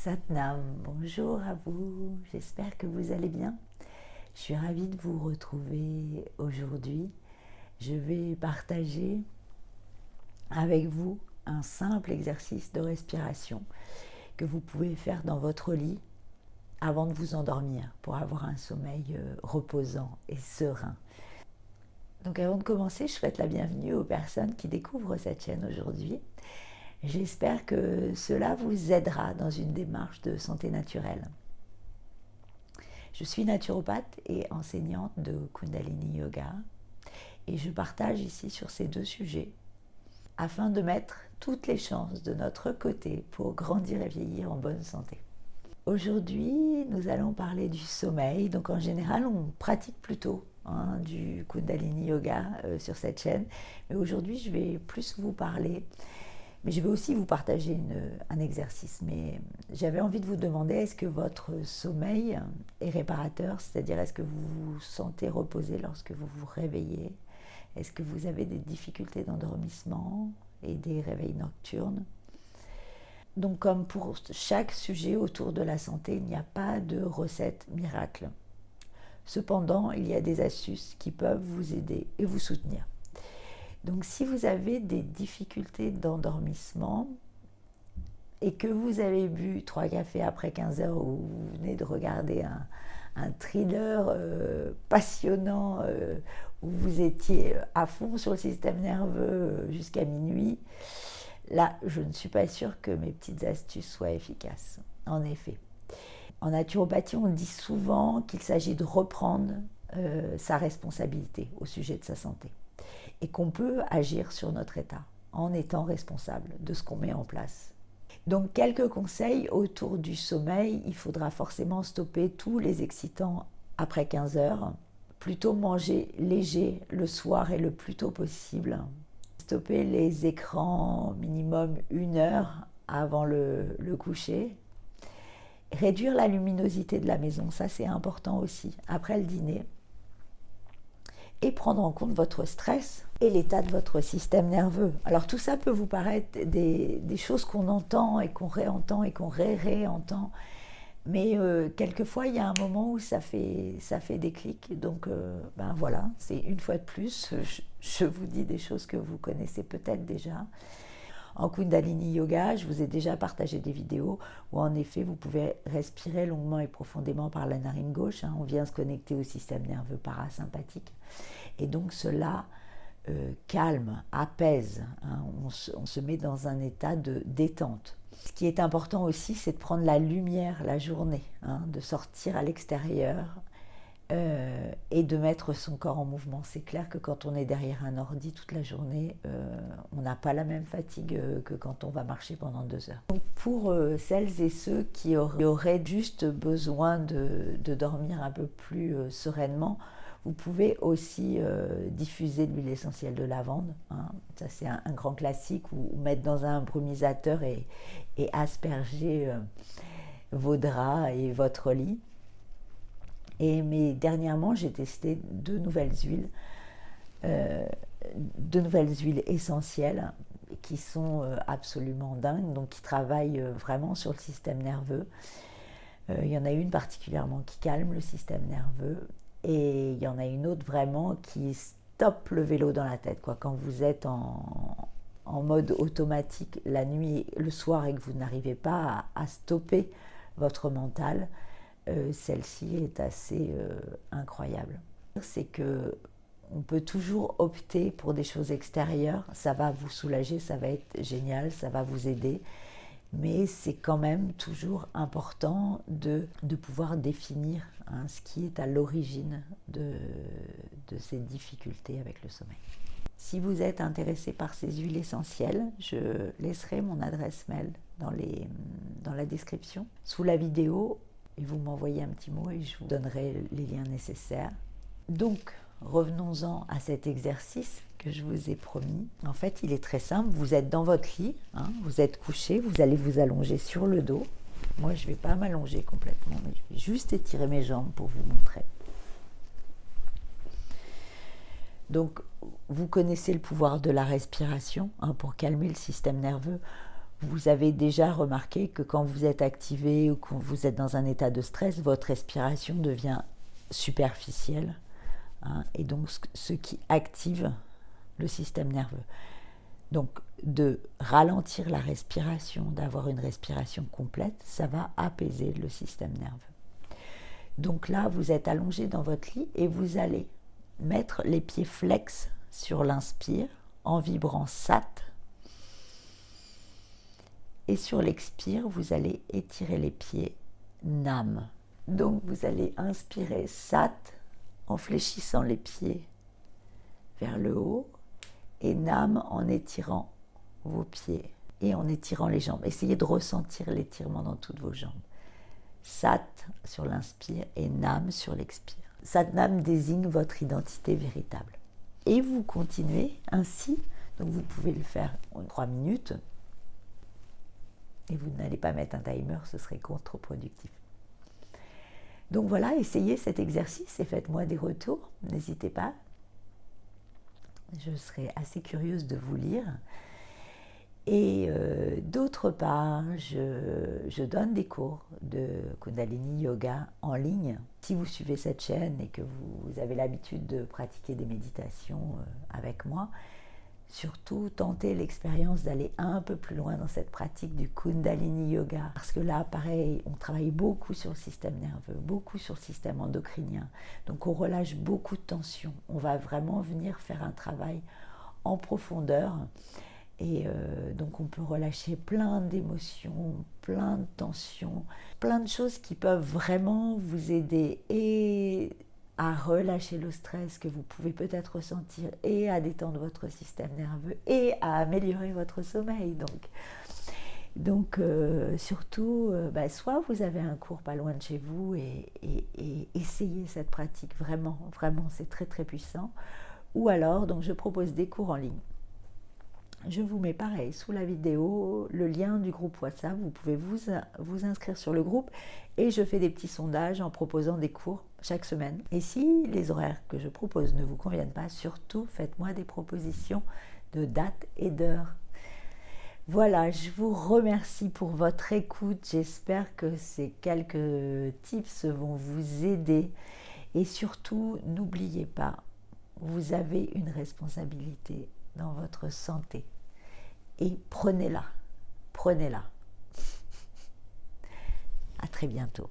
Satnam, bonjour à vous, j'espère que vous allez bien. Je suis ravie de vous retrouver aujourd'hui. Je vais partager avec vous un simple exercice de respiration que vous pouvez faire dans votre lit avant de vous endormir pour avoir un sommeil reposant et serein. Donc avant de commencer, je souhaite la bienvenue aux personnes qui découvrent cette chaîne aujourd'hui. J'espère que cela vous aidera dans une démarche de santé naturelle. Je suis naturopathe et enseignante de Kundalini Yoga et je partage ici sur ces deux sujets afin de mettre toutes les chances de notre côté pour grandir et vieillir en bonne santé. Aujourd'hui, nous allons parler du sommeil. Donc en général, on pratique plutôt du Kundalini Yoga sur cette chaîne. Mais aujourd'hui, je vais plus vous parler. Mais je vais aussi vous partager un exercice. Mais j'avais envie de vous demander, est-ce que votre sommeil est réparateur? C'est-à-dire, est-ce que vous vous sentez reposé lorsque vous vous réveillez? Est-ce que vous avez des difficultés d'endormissement et des réveils nocturnes? Donc, comme pour chaque sujet autour de la santé, il n'y a pas de recette miracle. Cependant, il y a des astuces qui peuvent vous aider et vous soutenir. Donc si vous avez des difficultés d'endormissement et que vous avez bu 3 cafés après 15 heures ou vous venez de regarder un thriller passionnant où vous étiez à fond sur le système nerveux jusqu'à minuit, là, je ne suis pas sûre que mes petites astuces soient efficaces. En effet, en naturopathie, on dit souvent qu'il s'agit de reprendre sa responsabilité au sujet de sa santé. Et qu'on peut agir sur notre état en étant responsable de ce qu'on met en place. Donc quelques conseils autour du sommeil. Il faudra forcément stopper tous les excitants après 15 heures. Plutôt manger léger le soir et le plus tôt possible. Stopper les écrans minimum 1 heure avant le coucher. Réduire la luminosité de la maison, ça c'est important aussi, après le dîner. Et prendre en compte votre stress et l'état de votre système nerveux. Alors tout ça peut vous paraître des choses qu'on entend et qu'on réentend et qu'on réentend, mais quelquefois il y a un moment où ça fait des clics. Donc ben voilà, c'est une fois de plus, je vous dis des choses que vous connaissez peut-être déjà. En Kundalini Yoga, je vous ai déjà partagé des vidéos où en effet vous pouvez respirer longuement et profondément par la narine gauche. On vient se connecter au système nerveux parasympathique. Et donc cela calme, apaise. On se met dans un état de détente. Ce qui est important aussi, c'est de prendre la lumière la journée, de sortir à l'extérieur. Et de mettre son corps en mouvement. C'est clair que quand on est derrière un ordi toute la journée, on n'a pas la même fatigue que quand on va marcher pendant 2 heures. Donc pour celles et ceux qui auraient juste besoin de dormir un peu plus sereinement, vous pouvez aussi diffuser de l'huile essentielle de lavande. Ça c'est un grand classique, ou mettre dans un brumisateur et asperger vos draps et votre lit. Mais dernièrement, j'ai testé 2 nouvelles huiles essentielles qui sont absolument dingues, donc qui travaillent vraiment sur le système nerveux. Il y en a une particulièrement qui calme le système nerveux et il y en a une autre vraiment qui stoppe le vélo dans la tête. Quand vous êtes en mode automatique la nuit, le soir et que vous n'arrivez pas à stopper votre mental, celle-ci est assez incroyable. C'est que on peut toujours opter pour des choses extérieures, ça va vous soulager, ça va être génial, ça va vous aider, mais c'est quand même toujours important de pouvoir définir ce qui est à l'origine de ces difficultés avec le sommeil. Si vous êtes intéressé par ces huiles essentielles, je laisserai mon adresse mail dans la description, sous la vidéo, et vous m'envoyez un petit mot et je vous donnerai les liens nécessaires. Donc, revenons-en à cet exercice que je vous ai promis. En fait, il est très simple. Vous êtes dans votre lit, vous êtes couché, vous allez vous allonger sur le dos. Moi, je ne vais pas m'allonger complètement, mais je vais juste étirer mes jambes pour vous montrer. Donc, vous connaissez le pouvoir de la respiration pour calmer le système nerveux. Vous avez déjà remarqué que quand vous êtes activé ou quand vous êtes dans un état de stress, votre respiration devient superficielle, hein, et donc ce qui active le système nerveux. Donc de ralentir la respiration, d'avoir une respiration complète, ça va apaiser le système nerveux. Donc là, vous êtes allongé dans votre lit et vous allez mettre les pieds flex sur l'inspire en vibrant Sat. Et sur l'expire, vous allez étirer les pieds Nam. Donc vous allez inspirer Sat en fléchissant les pieds vers le haut et Nam en étirant vos pieds et en étirant les jambes. Essayez de ressentir l'étirement dans toutes vos jambes. Sat sur l'inspire et Nam sur l'expire. Sat Nam désigne votre identité véritable. Et vous continuez ainsi, donc vous pouvez le faire en 3 minutes. Et vous n'allez pas mettre un timer, ce serait contre-productif. Donc voilà, essayez cet exercice et faites-moi des retours, n'hésitez pas. Je serai assez curieuse de vous lire. Et d'autre part, je donne des cours de Kundalini Yoga en ligne. Si vous suivez cette chaîne et que vous avez l'habitude de pratiquer des méditations avec moi, surtout tentez l'expérience d'aller un peu plus loin dans cette pratique du Kundalini Yoga. Parce que là, pareil, on travaille beaucoup sur le système nerveux, beaucoup sur le système endocrinien. Donc on relâche beaucoup de tension. On va vraiment venir faire un travail en profondeur. Et donc on peut relâcher plein d'émotions, plein de tensions, plein de choses qui peuvent vraiment vous aider et à relâcher le stress que vous pouvez peut-être ressentir et à détendre votre système nerveux et à améliorer votre sommeil. Donc surtout, soit vous avez un cours pas loin de chez vous et essayez cette pratique, vraiment, vraiment, c'est très très puissant. Ou alors, donc je propose des cours en ligne. Je vous mets pareil sous la vidéo le lien du groupe WhatsApp, vous pouvez vous inscrire sur le groupe et je fais des petits sondages en proposant des cours chaque semaine. Et si les horaires que je propose ne vous conviennent pas, surtout faites-moi des propositions de dates et d'heures. Voilà, je vous remercie pour votre écoute, j'espère que ces quelques tips vont vous aider et surtout n'oubliez pas, vous avez une responsabilité dans votre santé. Et prenez-la. À très bientôt.